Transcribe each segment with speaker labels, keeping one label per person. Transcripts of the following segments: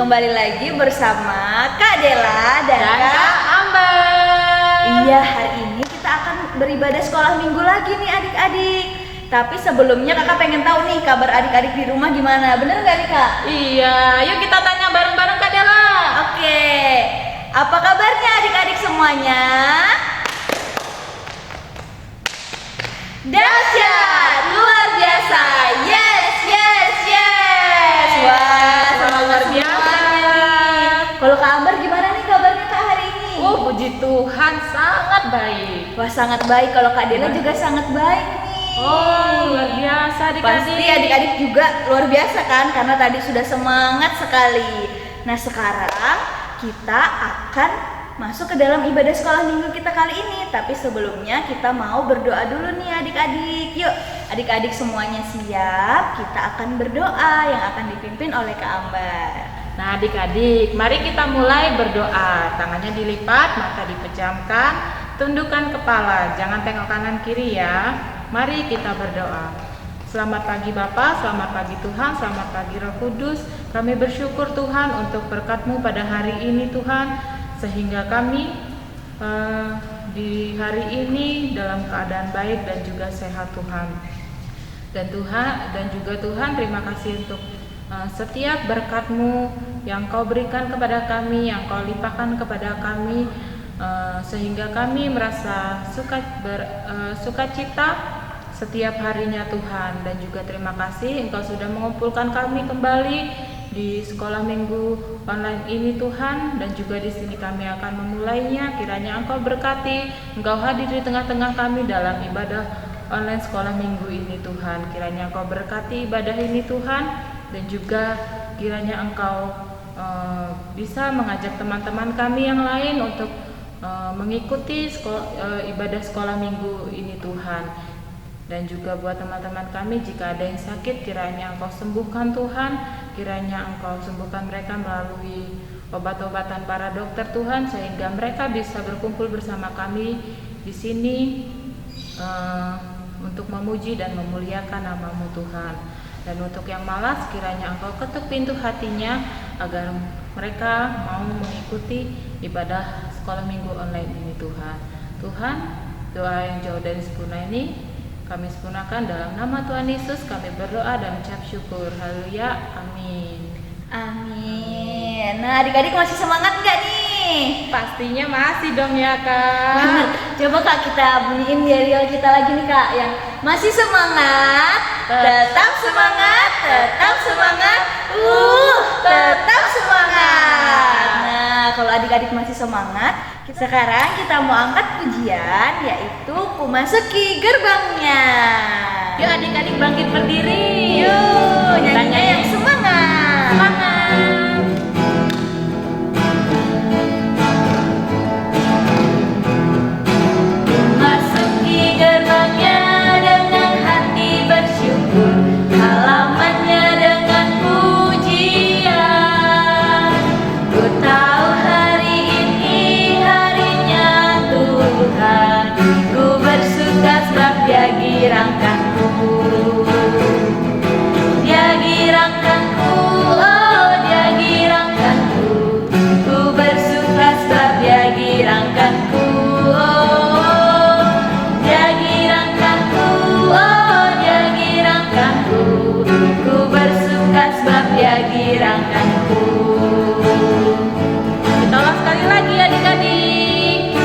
Speaker 1: Kembali lagi bersama Kak Dela dan
Speaker 2: Kak Amber.
Speaker 1: Iya, hari ini kita akan beribadah sekolah minggu lagi nih adik-adik. Tapi sebelumnya kakak pengen tahu nih kabar adik-adik di rumah gimana, bener nggak nih kak?
Speaker 2: Iya, yuk kita tanya bareng-bareng Kak Dela.
Speaker 1: Oke, apa kabarnya adik-adik semuanya? Dahsyat, luar biasa, yes, yes, yes. Wah,
Speaker 2: luar
Speaker 1: luar
Speaker 2: biasa.
Speaker 1: Kalau Kak Amber gimana nih kabarnya kak hari ini?
Speaker 2: Puji Tuhan sangat baik.
Speaker 1: Wah, sangat baik. Kalau Kak Dela juga sangat baik nih.
Speaker 2: Luar biasa adik-adik.
Speaker 1: Pasti adik-adik juga luar biasa kan, karena tadi sudah semangat sekali. Nah, sekarang kita akan masuk ke dalam ibadah sekolah minggu kita kali ini. Tapi sebelumnya kita mau berdoa dulu nih adik-adik. Yuk, adik-adik semuanya siap. Kita akan berdoa yang akan dipimpin oleh Kak Ambar.
Speaker 2: Nah adik-adik, mari kita mulai berdoa. Tangannya dilipat, mata dipejamkan, tundukkan kepala, jangan tengok kanan kiri ya. Mari kita berdoa. Selamat pagi Bapa, selamat pagi Tuhan, selamat pagi Roh Kudus. Kami bersyukur Tuhan untuk berkat-Mu pada hari ini Tuhan, sehingga kami di hari ini dalam keadaan baik dan juga sehat Tuhan. Dan juga Tuhan, terima kasih untuk setiap berkat-Mu yang Kau berikan kepada kami, yang Kau limpahkan kepada kami, sehingga kami merasa sukacita setiap harinya Tuhan. Dan juga terima kasih Engkau sudah mengumpulkan kami kembali di sekolah minggu online ini Tuhan, dan juga di sini kami akan memulainya. Kiranya Engkau berkati, Engkau hadir di tengah-tengah kami dalam ibadah online sekolah minggu ini Tuhan. Kiranya Engkau berkati ibadah ini Tuhan, dan juga kiranya Engkau bisa mengajak teman-teman kami yang lain untuk mengikuti ibadah sekolah minggu ini Tuhan. Dan juga buat teman-teman kami, jika ada yang sakit, kiranya Engkau sembuhkan Tuhan. Kiranya Engkau sembuhkan mereka melalui obat-obatan para dokter Tuhan, sehingga mereka bisa berkumpul bersama kami di sini untuk memuji dan memuliakan nama-Mu Tuhan. Dan untuk yang malas, kiranya Engkau ketuk pintu hatinya agar mereka mau mengikuti ibadah sekolah minggu online ini Tuhan. Tuhan, doa yang jauh dari sempurna ini kami sempurnakan dalam nama Tuhan Yesus. Kami berdoa dan mengucap syukur. Haleluya, amin.
Speaker 1: Amin. Nah, adik-adik masih semangat nggak nih?
Speaker 2: Pastinya masih dong ya Kak.
Speaker 1: Bener. Coba Kak kita bunyiin yel-yel kita lagi nih Kak, yang masih semangat, tetap semangat, tetap semangat, tetap semangat. Nah, kalau adik-adik masih semangat, sekarang kita mau angkat pujian, yaitu Ku Masuki Gerbangnya.
Speaker 2: Yuk adik-adik bangkit berdiri.
Speaker 1: Yuk, nyanyinya yang semangat.
Speaker 2: Semangat.
Speaker 1: Masuki gerbangnya dengan hati bersyukur, halamannya dengan pujian. Ku tahu hari ini harinya Tuhan, ku bersuka sebab Dia girangkanku. Dia girangkanku, oh Dia girangkanku. Ku bersuka sebab Dia girangkanku. Girangkanku.
Speaker 2: Kita ulang sekali lagi adik-adik.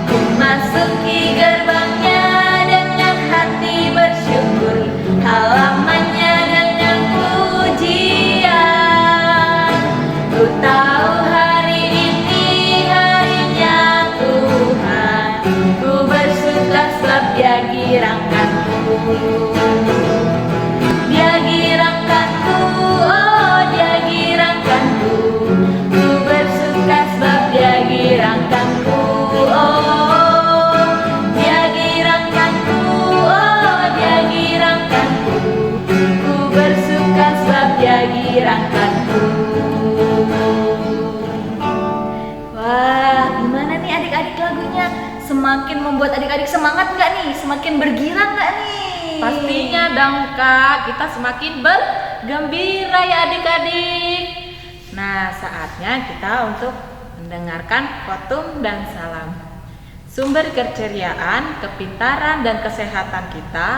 Speaker 1: Ku masuki gerbangnya dengan hati bersyukur, halamannya dengan pujian. Ku tahu hari ini harinya Tuhan, ku bersuka sebab Dia girangkanku. Dia girangkanku, oh Dia girangkanku. Ku bersuka sebab Dia girangkanku, oh semakin membuat adik-adik semangat nggak nih? Semakin bergirak nggak nih?
Speaker 2: Pastinya dong Kak, kita semakin bergembira ya adik-adik. Nah, saatnya kita untuk mendengarkan khotbah dan salam. Sumber keceriaan, kepintaran, dan kesehatan kita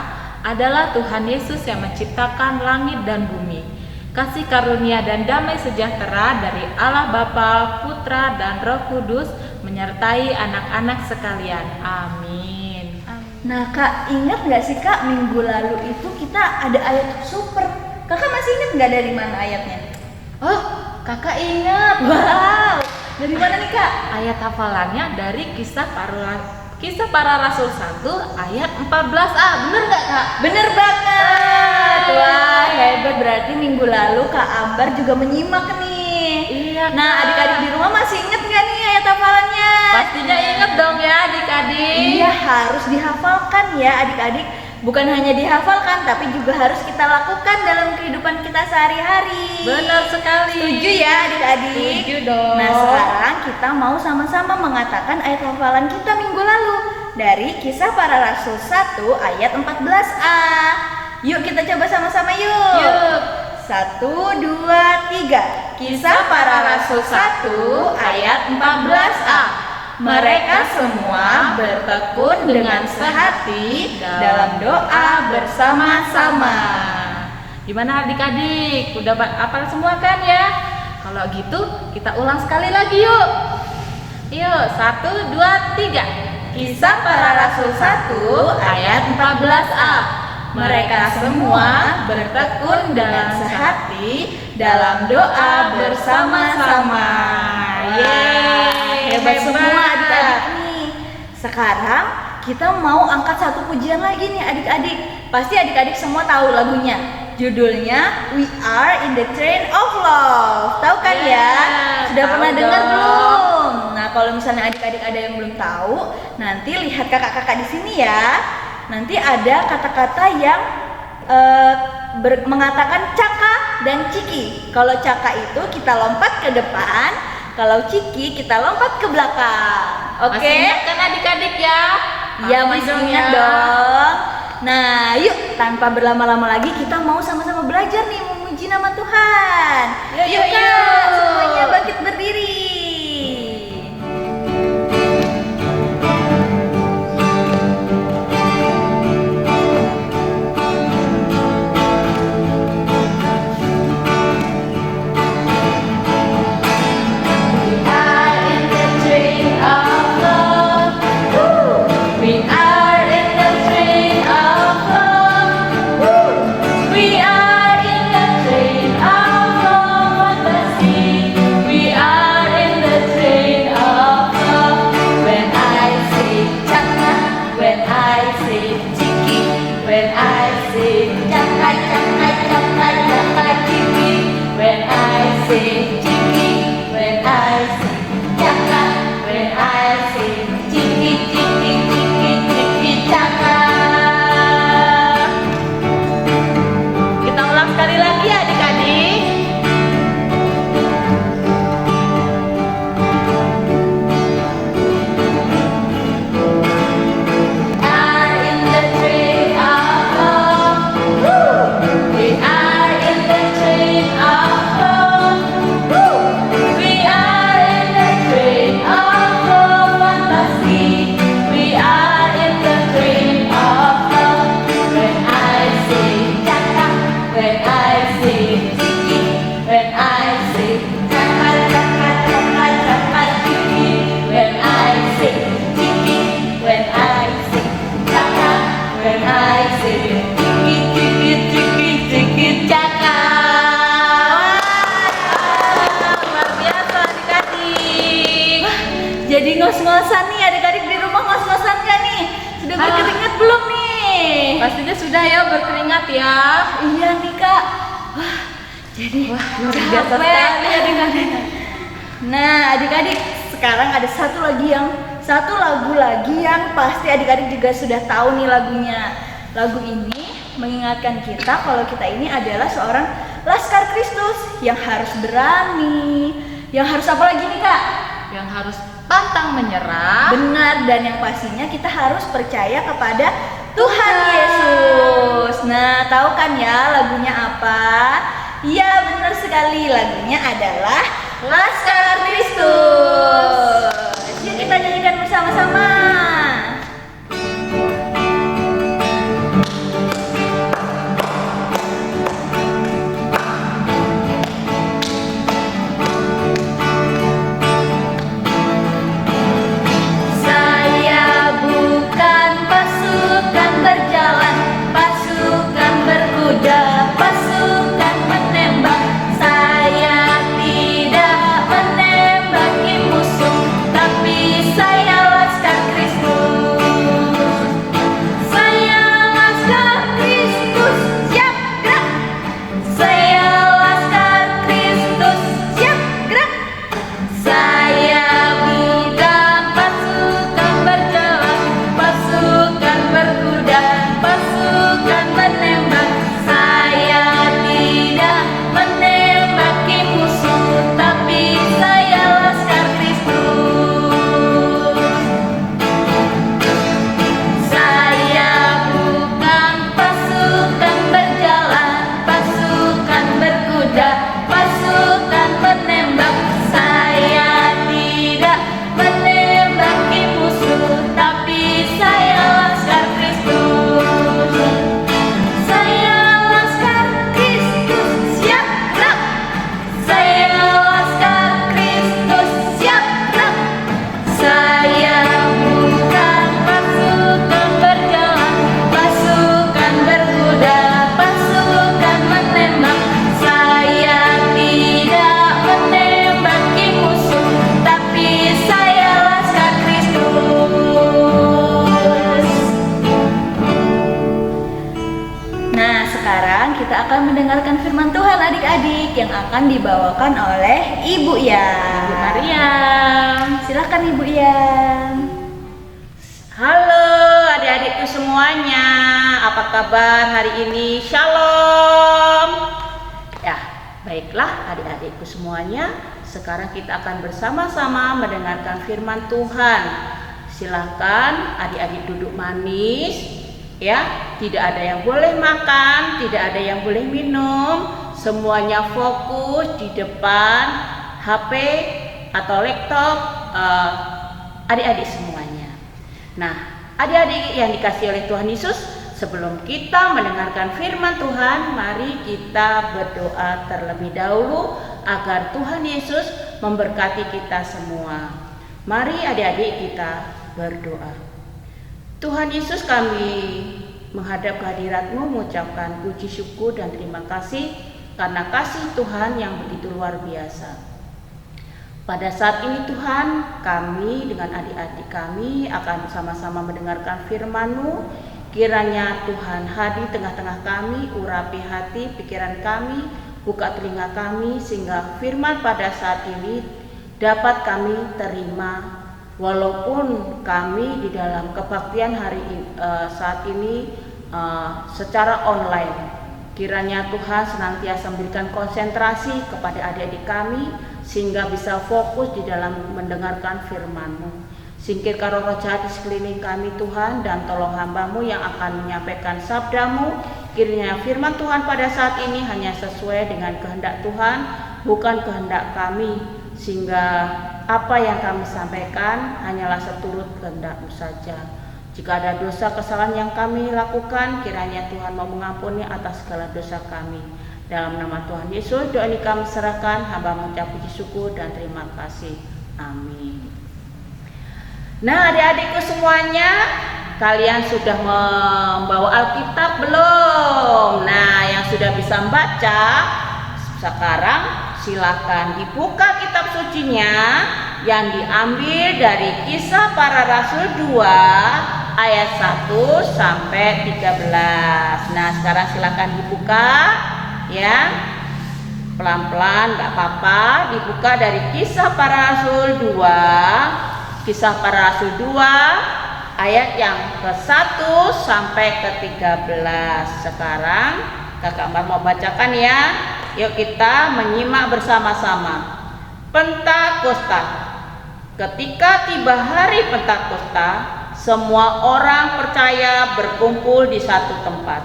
Speaker 2: adalah Tuhan Yesus yang menciptakan langit dan bumi. Kasih karunia dan damai sejahtera dari Allah Bapa, Putra, dan Roh Kudus menyertai anak-anak sekalian. Amin.
Speaker 1: Nah Kak, ingat nggak sih Kak, minggu lalu itu kita ada ayat super. Kakak masih ingat nggak dari mana ayatnya?
Speaker 2: Oh, Kakak ingat.
Speaker 1: Wow, dari mana nih Kak?
Speaker 2: Ayat hafalannya dari Kisah Para Rasul 1 ayat 14a. Bener nggak Kak?
Speaker 1: Bener banget. Wah, hebat, berarti minggu lalu Kak Ambar juga menyimak nih.
Speaker 2: Iya.
Speaker 1: Nah,
Speaker 2: Kak.
Speaker 1: adik-adik di rumah masih inget nggak nih ayat hafalannya?
Speaker 2: Pastinya inget dong ya adik-adik.
Speaker 1: Iya, harus dihafalkan ya adik-adik. Bukan hanya dihafalkan, tapi juga harus kita lakukan dalam kehidupan kita sehari-hari.
Speaker 2: Benar sekali.
Speaker 1: Setuju ya adik-adik?
Speaker 2: Setuju dong.
Speaker 1: Nah, sekarang kita mau sama-sama mengatakan ayat hafalan kita minggu lalu dari Kisah Para Rasul 1 ayat 14a. Yuk kita coba sama-sama yuk.
Speaker 2: Yuk.
Speaker 1: 1, 2, 3. Kisah Para Rasul 1 ayat 14a. Mereka semua bertekun dengan sehati dalam doa bersama-sama.
Speaker 2: Gimana adik-adik? Udah hafal semua kan ya? Kalau gitu kita ulang sekali lagi yuk. Yuk, 1, 2, 3. Kisah Para Rasul 1 ayat 14a. Mereka semua bertekun dengan sehati dalam doa bersama-sama. Yeay.
Speaker 1: Hebat semua adik-adik nih. Sekarang kita mau angkat satu pujian lagi nih adik-adik. Pasti adik-adik semua tahu lagunya. Judulnya We Are in the Train of Love. Tahu kan ya? Sudah
Speaker 2: tahu
Speaker 1: pernah dengar
Speaker 2: dong.
Speaker 1: belum? Nah, kalau misalnya adik-adik ada yang belum tahu, nanti lihat kakak-kakak di sini ya. Nanti ada kata-kata yang mengatakan caka dan ciki. Kalau caka itu kita lompat ke depan, kalau ciki kita lompat ke belakang. Oke?
Speaker 2: Masih ingat kan adik-adik ya?
Speaker 1: Iya,
Speaker 2: Pasti
Speaker 1: masih
Speaker 2: dong
Speaker 1: ingat
Speaker 2: ya.
Speaker 1: dong. Nah, yuk tanpa berlama-lama lagi kita mau sama-sama belajar nih memuji nama Tuhan.
Speaker 2: Yuk,
Speaker 1: Kak,
Speaker 2: yuk.
Speaker 1: semuanya bangkit berdiri.
Speaker 2: Kita ulang sekali lagi ya adik-adik.
Speaker 1: Jadi ngos-ngosan nih adik-adik di rumah, ngos-ngosan gak nih? Sudah berkeringat belum nih?
Speaker 2: Pastinya sudah ya berkeringat ya.
Speaker 1: Iya nih Kak. Wah, jadi
Speaker 2: Luar biasa
Speaker 1: capek.
Speaker 2: sekali adik-adik.
Speaker 1: Nah adik-adik, sekarang ada satu lagu lagi yang pasti adik-adik juga sudah tahu nih lagunya. Lagu ini mengingatkan kita kalau kita ini adalah seorang laskar Kristus yang harus berani, yang harus apa lagi nih Kak?
Speaker 2: Yang harus pantang menyerah
Speaker 1: Benar, dan yang pastinya kita harus percaya kepada Tuhan Yesus. Nah, tahu kan ya lagunya apa? Ya, benar sekali, lagunya adalah Laskar Kristus. Yuk kita nyanyikan bersama-sama. Saya bukan pasukan berjalan, pasukan berkuda, pasukan menembak. Saya tidak menembaki musuh, tapi saya Laskar Kristus. Saya Laskar Kristus, siap gerak. Saya Laskar Kristus, siap gerak. Saya bukan pasukan berjalan, pasukan berkuda, pasukan menembak. Saya tidak menembaki musuh, tapi saya Laskar Kristus. Saya bukan pasukan berjalan, pasukan berkuda, pasukan menembak. Saya tidak menembaki musuh, tapi saya Laskar Kristus. Saya Laskar Kristus, siap gerak. Saya Laskar Kristus, siap gerak. Saya bukan pasukan berjalan, pasukan berkuda, pasukan menembak. Saya tidak menembaki musuh, tapi saya Laskar Kristus. Nah, sekarang kita akan mendengarkan firman Tuhan adik-adik yang akan dibawakan oleh Ibu
Speaker 2: Ibu
Speaker 1: Yan.
Speaker 2: Mariam.
Speaker 1: Silakan Ibu Yan.
Speaker 3: Halo adik-adikku semuanya, apa kabar hari ini? Shalom. Ya, baiklah adik-adikku semuanya, sekarang kita akan bersama-sama mendengarkan firman Tuhan. Silahkan adik-adik duduk manis, ya. Tidak ada yang boleh makan, tidak ada yang boleh minum. Semuanya fokus di depan HP atau laptop adik-adik semuanya. Nah, adik-adik yang dikasihi oleh Tuhan Yesus, sebelum kita mendengarkan firman Tuhan, mari kita berdoa terlebih dahulu agar Tuhan Yesus memberkati kita semua. Mari adik-adik kita berdoa. Tuhan Yesus, kami menghadap kehadirat-Mu mengucapkan puji syukur dan terima kasih karena kasih Tuhan yang begitu luar biasa. Pada saat ini Tuhan, kami dengan adik-adik kami akan bersama-sama mendengarkan firman-Mu. Kiranya Tuhan hadir tengah-tengah kami, urapi hati, pikiran kami, buka telinga kami, sehingga firman pada saat ini dapat kami terima. Walaupun kami di dalam kebaktian saat ini secara online, kiranya Tuhan senantiasa memberikan konsentrasi kepada adik-adik kami, sehingga bisa fokus di dalam mendengarkan firman-Mu. Singkirkan roh jahat di sekeliling kami Tuhan, dan tolong hamba-Mu yang akan menyampaikan sabda-Mu. Kiranya firman Tuhan pada saat ini hanya sesuai dengan kehendak Tuhan, bukan kehendak kami, sehingga apa yang kami sampaikan hanyalah seturut kehendak-Mu saja. Jika ada dosa kesalahan yang kami lakukan, kiranya Tuhan mau mengampuni atas segala dosa kami. Dalam nama Tuhan Yesus, doa ini kami serahkan, hamba mengucap puji syukur dan terima kasih. Amin. Nah, adik-adikku semuanya, kalian sudah membawa Alkitab belum? Nah, yang sudah bisa membaca, sekarang silakan dibuka kitab sucinya yang diambil dari Kisah Para Rasul 2 ayat 1 sampai 13. Nah, sekarang silakan dibuka ya. Pelan-pelan enggak apa-apa, dibuka dari Kisah Para Rasul 2. Kisah Para Rasul 2 ayat yang ke-1 sampai ke-13. Sekarang Kakak Ambar mau bacakan ya. Yuk kita menyimak bersama-sama. Pentakosta. ketika tiba hari Pentakosta, semua orang percaya berkumpul di satu tempat.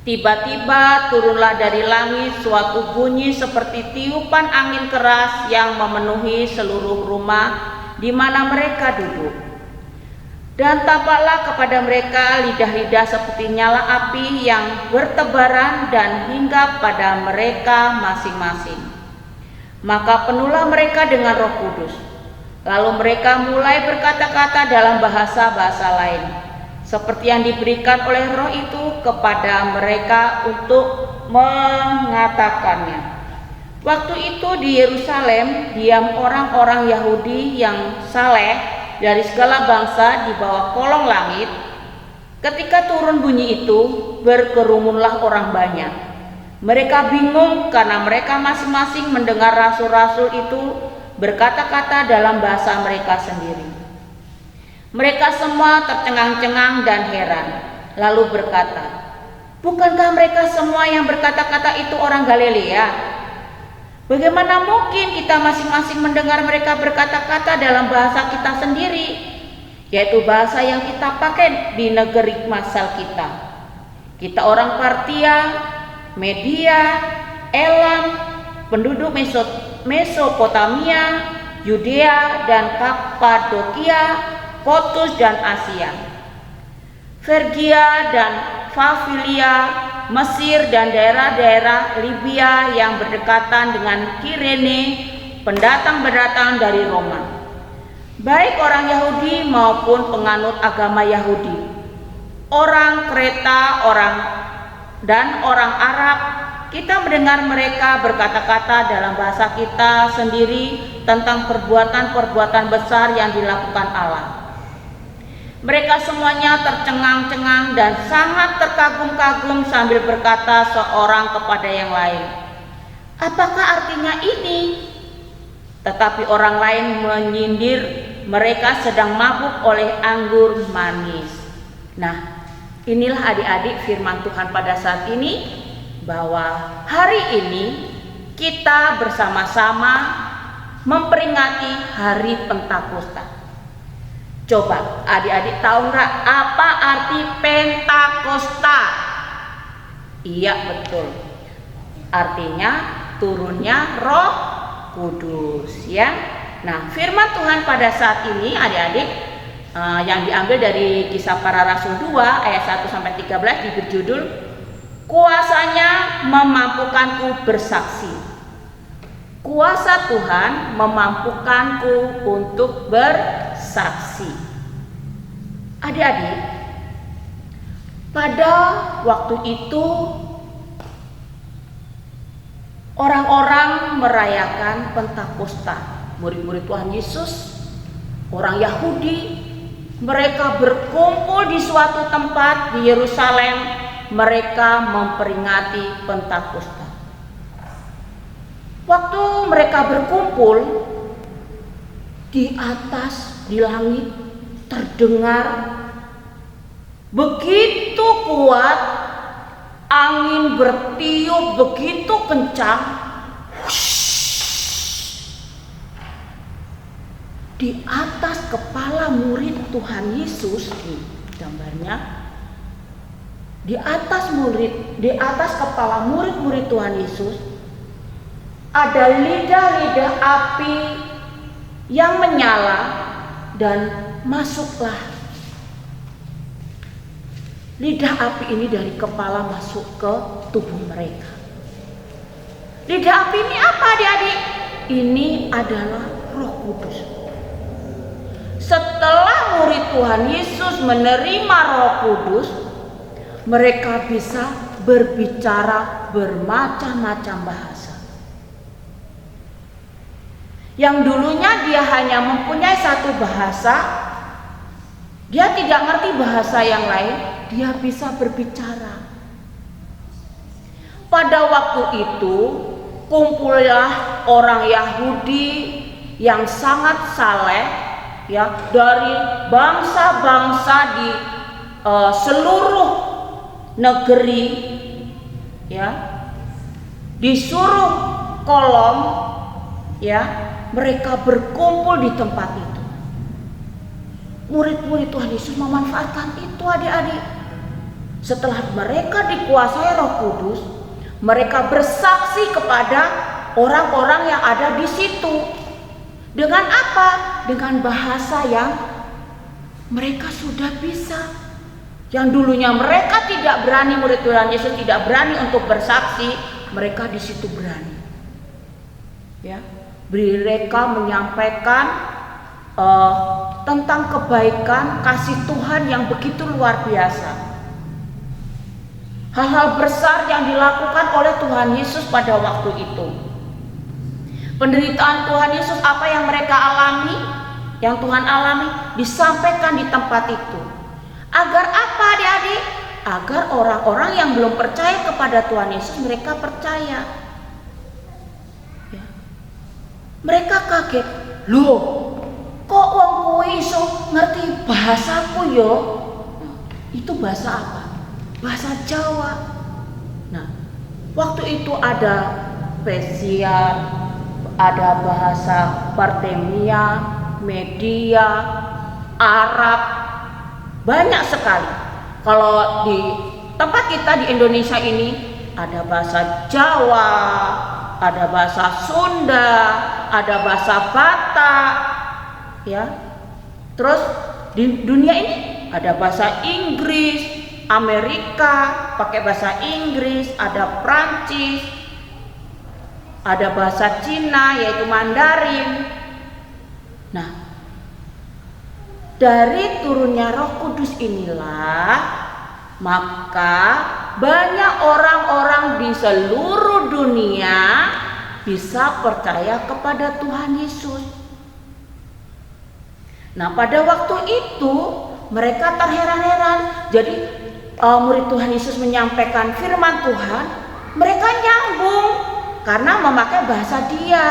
Speaker 3: Tiba-tiba turunlah dari langit suatu bunyi seperti tiupan angin keras yang memenuhi seluruh rumah di mana mereka duduk. Dan tampaklah kepada mereka lidah-lidah seperti nyala api yang bertebaran dan hinggap pada mereka masing-masing. Maka penuhlah mereka dengan Roh Kudus. Lalu mereka mulai berkata-kata dalam bahasa-bahasa lain, seperti yang diberikan oleh Roh itu kepada mereka untuk mengatakannya. Waktu itu di Yerusalem diam orang-orang Yahudi yang saleh dari segala bangsa di bawah kolong langit. Ketika turun bunyi itu, berkerumunlah orang banyak. Mereka bingung karena mereka masing-masing mendengar rasul-rasul itu berkata-kata dalam bahasa mereka sendiri. Mereka semua tercengang-cengang dan heran, lalu berkata, "Bukankah mereka semua yang berkata-kata itu orang Galilea? Bagaimana mungkin kita masing-masing mendengar mereka berkata-kata dalam bahasa kita sendiri, yaitu bahasa yang kita pakai di negeri masal kita? Kita orang Partia, Media, Elam, penduduk Mesopotamia, Yudea dan Kapadokia, Pontus dan Asia, Frigia dan Pamfilia, Mesir dan daerah-daerah Libya yang berdekatan dengan Kirene, pendatang-pendatang dari Roma, baik orang Yahudi maupun penganut agama Yahudi, orang Kreta, orang Arab. Kita mendengar mereka berkata-kata dalam bahasa kita sendiri tentang perbuatan-perbuatan besar yang dilakukan Allah. Mereka semuanya tercengang-cengang dan sangat terkagum-kagum sambil berkata seorang kepada yang lain, "Apakah artinya ini?" Tetapi orang lain menyindir mereka sedang mabuk oleh anggur manis. Nah, inilah adik-adik firman Tuhan pada saat ini, bahwa hari ini kita bersama-sama memperingati hari Pentakosta. Coba adik-adik tahu nggak apa arti Pentakosta? Iya, betul. Artinya turunnya Roh Kudus, ya. Nah, firman Tuhan pada saat ini adik-adik yang diambil dari Kisah Para Rasul 2 ayat 1 sampai 13 diberi judul "Kuasanya memampukanku bersaksi". Kuasa Tuhan memampukanku untuk bersaksi. Adik-adik, pada waktu itu orang-orang merayakan Pentakosta. Murid-murid Tuhan Yesus, orang Yahudi, mereka berkumpul di suatu tempat di Yerusalem. Mereka memperingati Pentakosta. Waktu mereka berkumpul di atas, di langit terdengar begitu kuat, angin bertiup begitu kencang. Di atas kepala murid Tuhan Yesus, di gambarnya, di atas kepala murid-murid Tuhan Yesus ada lidah-lidah api yang menyala, dan masuklah lidah api ini dari kepala masuk ke tubuh mereka. Lidah api ini apa, adik-adik? Ini adalah Roh Kudus. Setelah murid Tuhan Yesus menerima Roh Kudus, mereka bisa berbicara bermacam-macam bahasa. Yang dulunya dia hanya mempunyai satu bahasa, dia tidak ngerti bahasa yang lain, dia bisa berbicara. Pada waktu itu kumpullah orang Yahudi yang sangat saleh, ya, dari bangsa-bangsa di seluruh negeri, ya, disuruh kolom, ya, mereka berkumpul di tempat itu. Murid-murid Tuhan Yesus memanfaatkan itu, adik-adik. Setelah mereka dikuasai Roh Kudus, mereka bersaksi kepada orang-orang yang ada di situ. Dengan apa? Dengan bahasa yang mereka sudah bisa. Yang dulunya mereka tidak berani, murid Tuhan Yesus tidak berani untuk bersaksi, mereka di situ berani. Ya, mereka menyampaikan tentang kebaikan kasih Tuhan yang begitu luar biasa. Hal-hal besar yang dilakukan oleh Tuhan Yesus pada waktu itu. Penderitaan Tuhan Yesus, apa yang mereka alami, yang Tuhan alami, disampaikan di tempat itu. Agar apa, adik-adik? Agar orang-orang yang belum percaya kepada Tuhan Yesus, mereka percaya. Ya. Mereka kaget, loh, kok wong kuwi iso ngerti bahasaku yo? Nah, itu bahasa apa? Bahasa Jawa. Nah, waktu itu ada Persia, ada bahasa Partemia, Media, Arab, banyak sekali. Kalau di tempat kita di Indonesia ini ada bahasa Jawa, ada bahasa Sunda, ada bahasa Batak, ya. Terus di dunia ini ada bahasa Inggris, Amerika pakai bahasa Inggris, ada Prancis, ada bahasa Cina yaitu Mandarin. Nah, dari turunnya Roh Kudus inilah maka banyak orang-orang di seluruh dunia bisa percaya kepada Tuhan Yesus. Nah, pada waktu itu mereka terheran-heran. Jadi murid Tuhan Yesus menyampaikan firman Tuhan, mereka nyambung karena memakai bahasa dia.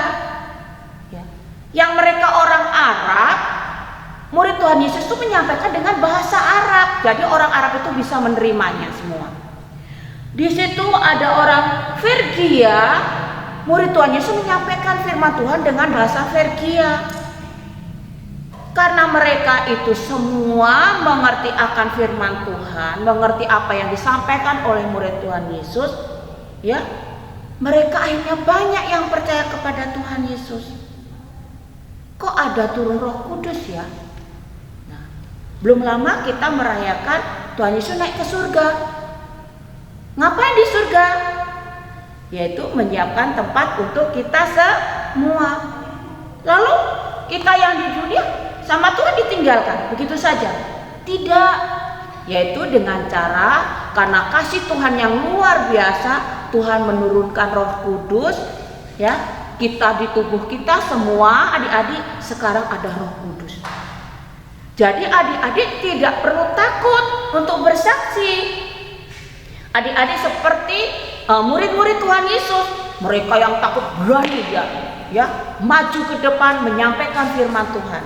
Speaker 3: Ya. Yang mereka orang Arab, murid Tuhan Yesus itu menyampaikan dengan bahasa Arab. Jadi orang Arab itu bisa menerimanya semua. Di situ ada orang Frigia, murid Tuhan Yesus menyampaikan firman Tuhan dengan bahasa Frigia. Karena mereka itu semua mengerti akan firman Tuhan, mengerti apa yang disampaikan oleh murid Tuhan Yesus, ya, mereka akhirnya banyak yang percaya kepada Tuhan Yesus. Kok ada turun Roh Kudus ya? Nah, belum lama kita merayakan Tuhan Yesus naik ke surga. Ngapain di surga? Yaitu menyiapkan tempat untuk kita semua. Lalu kita yang di dunia sama Tuhan ditinggalkan begitu saja? Tidak, yaitu dengan cara karena kasih Tuhan yang luar biasa, Tuhan menurunkan Roh Kudus, ya, kita di tubuh kita semua adik-adik sekarang ada Roh Kudus. Jadi adik-adik tidak perlu takut untuk bersaksi. Adik-adik seperti murid-murid Tuhan Yesus, mereka yang takut berani ya maju ke depan menyampaikan firman Tuhan,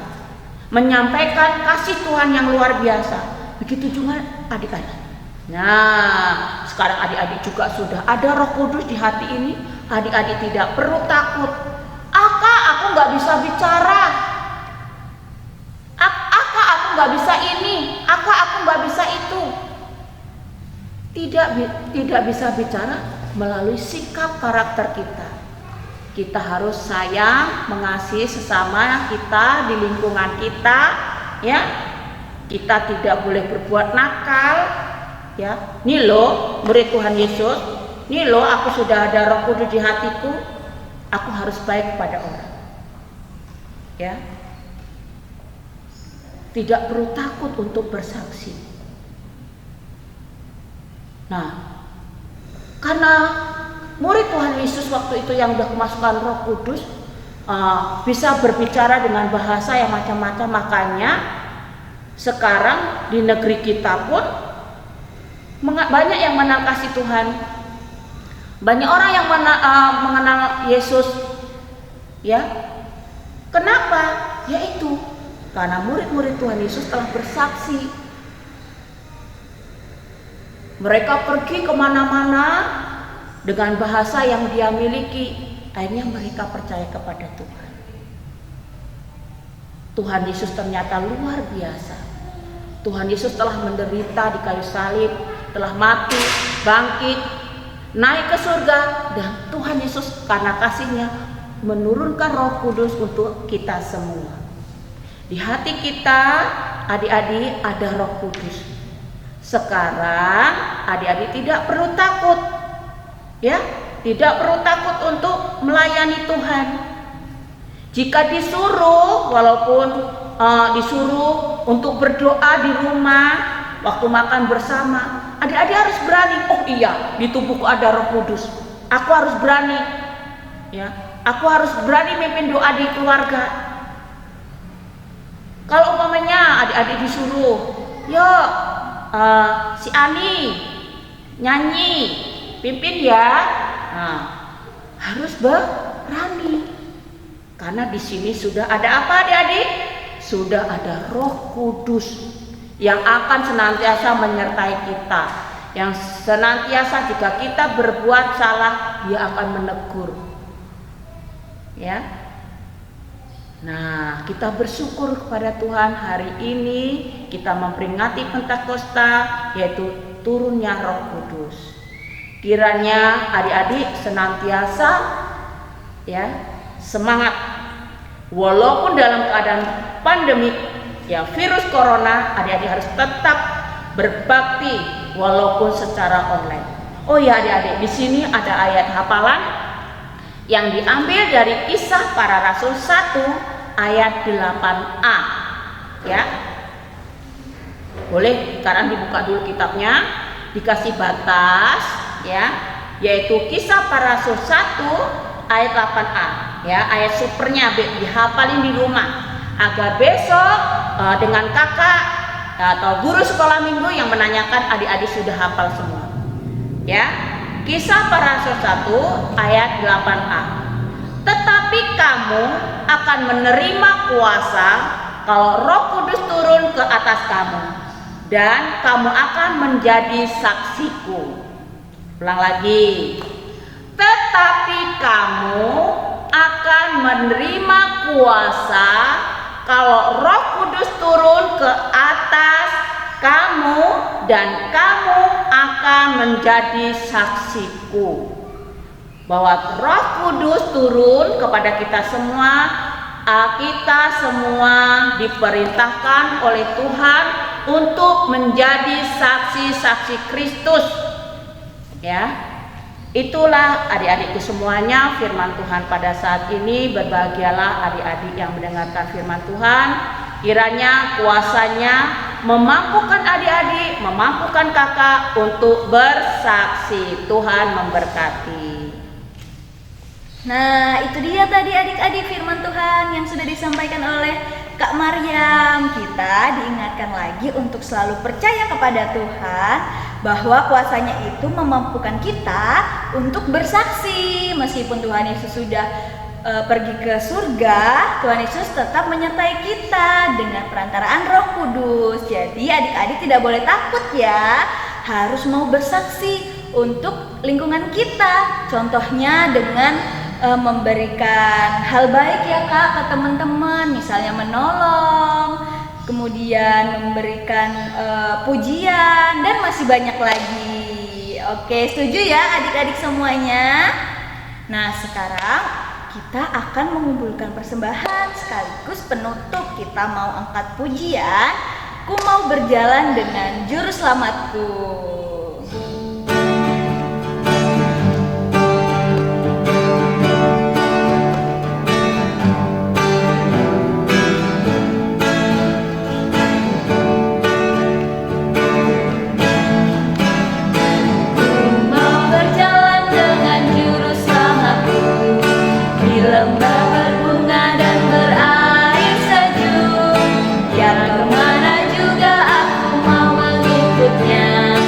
Speaker 3: menyampaikan kasih Tuhan yang luar biasa. Begitu juga adik-adik. Nah, sekarang adik-adik juga sudah ada Roh Kudus di hati ini. Adik-adik tidak perlu takut. Aku nggak bisa bicara. Aku nggak bisa ini. Aku nggak bisa itu. Tidak bisa bicara melalui sikap karakter kita. Kita harus sayang, mengasihi sesama kita di lingkungan kita, ya. Kita tidak boleh berbuat nakal, ya. Nih loh, murid Tuhan Yesus, nih loh, aku sudah ada Roh Kudus di hatiku, aku harus baik kepada orang, ya. Tidak perlu takut untuk bersaksi. Nah, karena murid Tuhan Yesus waktu itu yang sudah kemasukan Roh Kudus bisa berbicara dengan bahasa yang macam-macam, makanya sekarang di negeri kita pun banyak yang mengenal kasih Tuhan, banyak orang yang mengenal Yesus, ya. Kenapa? Yaitu karena murid-murid Tuhan Yesus telah bersaksi. Mereka pergi kemana-mana dengan bahasa yang dia miliki, akhirnya mereka percaya kepada Tuhan. Tuhan Yesus ternyata luar biasa. Tuhan Yesus telah menderita di kayu salib, telah mati, bangkit, naik ke surga, dan Tuhan Yesus karena kasih-Nya menurunkan Roh Kudus untuk kita semua. Di hati kita, adik-adik, ada Roh Kudus. Sekarang adik-adik tidak perlu takut, ya, tidak perlu takut untuk melayani Tuhan. Jika disuruh, walaupun disuruh untuk berdoa di rumah waktu makan bersama, adik-adik harus berani. Oh iya, di tubuhku ada Roh Kudus. Aku harus berani, ya. Aku harus berani memimpin doa di keluarga. Kalau umpamanya adik-adik disuruh, yuk si Ani nyanyi, pimpin ya. Nah, harus berani. Karena di sini sudah ada apa adik-adik? Sudah ada Roh Kudus yang akan senantiasa menyertai kita. Yang senantiasa jika kita berbuat salah, Dia akan menegur. Ya. Nah, kita bersyukur kepada Tuhan hari ini kita memperingati Pentakosta, yaitu turunnya Roh Kudus. Kiranya adik-adik senantiasa ya semangat walaupun dalam keadaan pandemik ya virus corona, adik-adik harus tetap berbakti walaupun secara online. Oh ya adik-adik, di sini ada ayat hafalan yang diambil dari Kisah Para Rasul 1 ayat 8a. Ya. Boleh sekarang dibuka dulu kitabnya, dikasih batas ya, yaitu Kisah Para Rasul 1 ayat 8a. Ya, ayat supernya dihafalin di rumah agar besok dengan kakak atau guru sekolah minggu yang menanyakan adik-adik sudah hafal semua. Ya. Kisah Para Rasul 1 ayat 8a. Tetapi kamu akan menerima kuasa kalau Roh Kudus turun ke atas kamu, dan kamu akan menjadi saksiku. Ulang lagi. Tetapi kamu akan menerima kuasa kalau Roh Kudus turun ke atas kamu, dan kamu akan menjadi saksiku. Bahwa Roh Kudus turun kepada kita semua diperintahkan oleh Tuhan untuk menjadi saksi-saksi Kristus. Ya. Itulah adik-adikku semuanya firman Tuhan pada saat ini. Berbahagialah adik-adik yang mendengarkan firman Tuhan. Kiranya kuasanya memampukan adik-adik, memampukan kakak untuk bersaksi. Tuhan memberkati.
Speaker 1: Nah, itu dia tadi adik-adik firman Tuhan yang sudah disampaikan oleh Kak Maryam. Kita diingatkan lagi untuk selalu percaya kepada Tuhan, bahwa kuasanya itu memampukan kita untuk bersaksi. Meskipun Tuhan Yesus sudah pergi ke surga, Tuhan Yesus tetap menyertai kita dengan perantaraan Roh Kudus. Jadi adik-adik tidak boleh takut ya, harus mau bersaksi untuk lingkungan kita. Contohnya dengan memberikan hal baik ya Kak ke teman-teman, misalnya menolong, kemudian memberikan pujian, dan masih banyak lagi. Oke, setuju ya adik-adik semuanya? Nah, sekarang kita akan mengumpulkan persembahan sekaligus penutup. Kita mau angkat pujian, ku mau berjalan dengan juru selamatku.
Speaker 4: Lembah berbunga dan berair sejuk, yang kemana juga aku mau mengikutnya.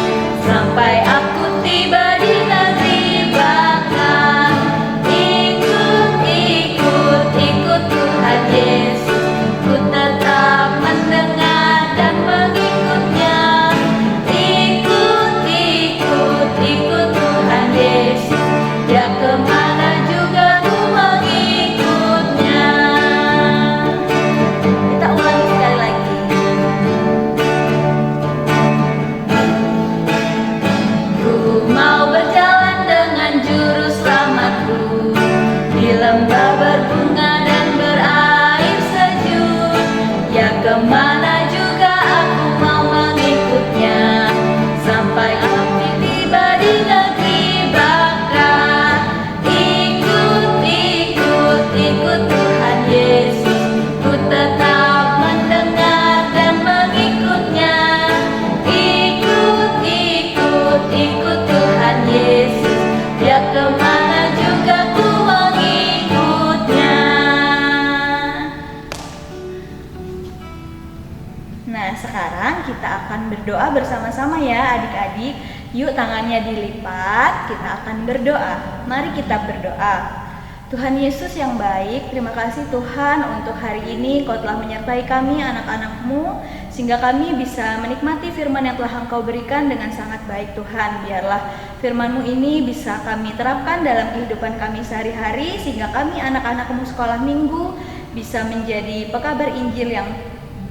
Speaker 1: Nah, sekarang kita akan berdoa bersama-sama ya adik-adik. Yuk tangannya dilipat, kita akan berdoa. Mari kita berdoa. Tuhan Yesus yang baik, terima kasih Tuhan untuk hari ini Kau telah menyertai kami anak-anak-Mu, sehingga kami bisa menikmati firman yang telah Engkau berikan dengan sangat baik Tuhan. Biarlah firman-Mu ini bisa kami terapkan dalam kehidupan kami sehari-hari, sehingga kami anak-anak-Mu sekolah minggu bisa menjadi pekabar Injil yang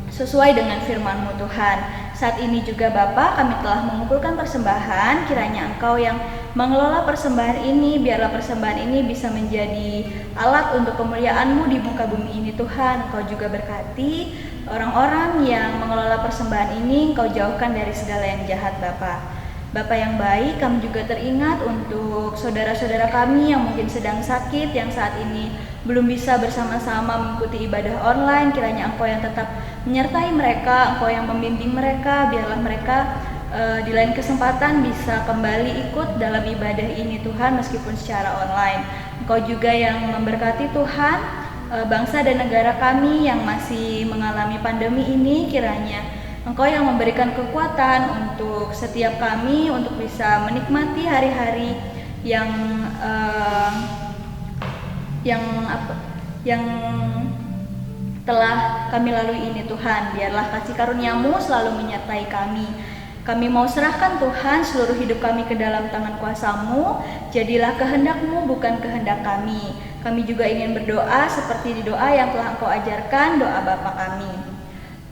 Speaker 1: sesuai dengan firman-Mu Tuhan. Saat ini juga Bapa, kami telah mengumpulkan persembahan, kiranya Engkau yang mengelola persembahan ini, biarlah persembahan ini bisa menjadi alat untuk kemuliaan-Mu di muka bumi ini Tuhan. Engkau juga berkati orang-orang yang mengelola persembahan ini, Engkau jauhkan dari segala yang jahat Bapa. Bapa yang baik, kami juga teringat untuk saudara-saudara kami yang mungkin sedang sakit, yang saat ini belum bisa bersama-sama mengikuti ibadah online. Kiranya Engkau yang tetap menyertai mereka, Engkau yang membimbing mereka, biarlah mereka di lain kesempatan bisa kembali ikut dalam ibadah ini Tuhan, meskipun secara online. Engkau juga yang memberkati Tuhan bangsa dan negara kami yang masih mengalami pandemi ini. Kiranya Engkau yang memberikan kekuatan untuk setiap kami untuk bisa menikmati hari-hari yang telah kami lalui ini Tuhan. Biarlah kasih karunia-Mu selalu menyertai kami. Kami mau serahkan Tuhan seluruh hidup kami ke dalam tangan kuasa-Mu. Jadilah kehendak-Mu bukan kehendak kami. Kami juga ingin berdoa seperti di doa yang telah Engkau ajarkan, doa Bapa kami.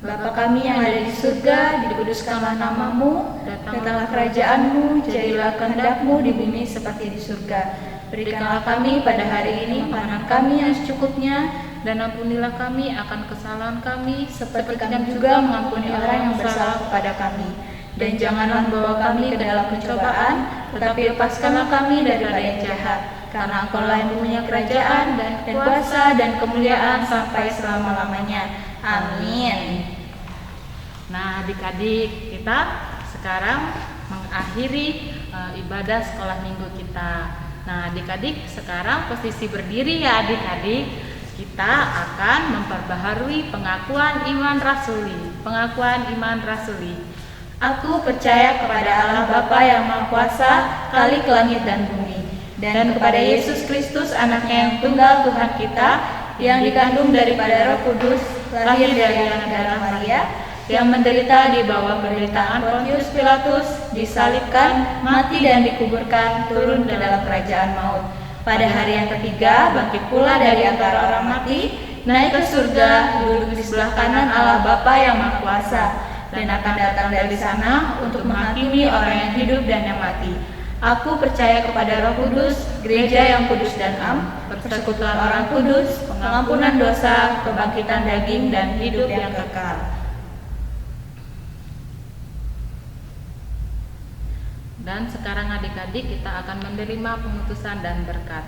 Speaker 1: Bapa kami yang ada di surga, dikuduskanlah nama-Mu, datanglah kerajaan-Mu, jadilah kehendak-Mu di bumi seperti di surga. Berikanlah kami pada hari ini makanan kami yang secukupnya,
Speaker 2: dan ampunilah kami akan kesalahan kami,
Speaker 1: seperti kami juga mengampuni orang yang bersalah kepada kami. Dan janganlah membawa kami ke dalam pencobaan, tetapi lepaskanlah kami daripada yang jahat. Karena Engkau-lah yang punya kerajaan dan kuasa dan kemuliaan sampai selama-lamanya. Amin.
Speaker 2: Nah, adik-adik, kita sekarang mengakhiri ibadah sekolah minggu kita. Nah, adik-adik, sekarang posisi berdiri ya adik-adik. Kita akan memperbaharui pengakuan iman rasuli. Pengakuan iman rasuli.
Speaker 1: Aku percaya kepada Allah Bapa yang Maha Kuasa, Khalik langit dan bumi, dan kepada Yesus Kristus, Anaknya yang tunggal Tuhan kita, yang dikandung daripada Roh Kudus, lahir dari anak darah Maria, yang menderita di bawah penderitaan Pontius Pilatus, disalibkan, mati dan dikuburkan, turun ke dalam kerajaan maut. Pada hari yang ketiga, bangkit pula dari antara orang mati, naik ke surga, duduk di sebelah kanan Allah Bapa yang Maha Kuasa, dan akan datang dari sana untuk menghakimi orang yang hidup dan yang mati. Aku percaya kepada Roh Kudus, gereja yang kudus dan am, persekutuan orang kudus, pengampunan dosa, kebangkitan daging, dan hidup yang kekal.
Speaker 2: Dan sekarang adik-adik kita akan menerima pengutusan dan berkat.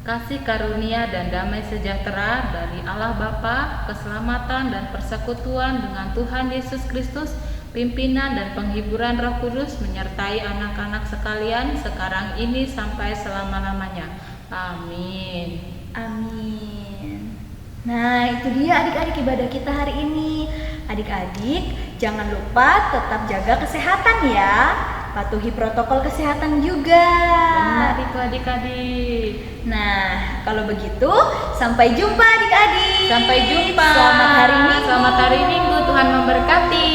Speaker 2: Kasih karunia dan damai sejahtera dari Allah Bapa, keselamatan dan persekutuan dengan Tuhan Yesus Kristus, pimpinan dan penghiburan Roh Kudus menyertai anak-anak sekalian sekarang ini sampai selama-lamanya. Amin.
Speaker 1: Amin. Nah, itu dia adik-adik ibadah kita hari ini. Adik-adik, jangan lupa tetap jaga kesehatan ya. Patuhi protokol kesehatan juga.
Speaker 2: Benar itu adik-adik.
Speaker 1: Nah, kalau begitu sampai jumpa adik-adik.
Speaker 2: Sampai jumpa.
Speaker 1: Selamat hari Minggu.
Speaker 2: Selamat hari Minggu. Tuhan memberkati.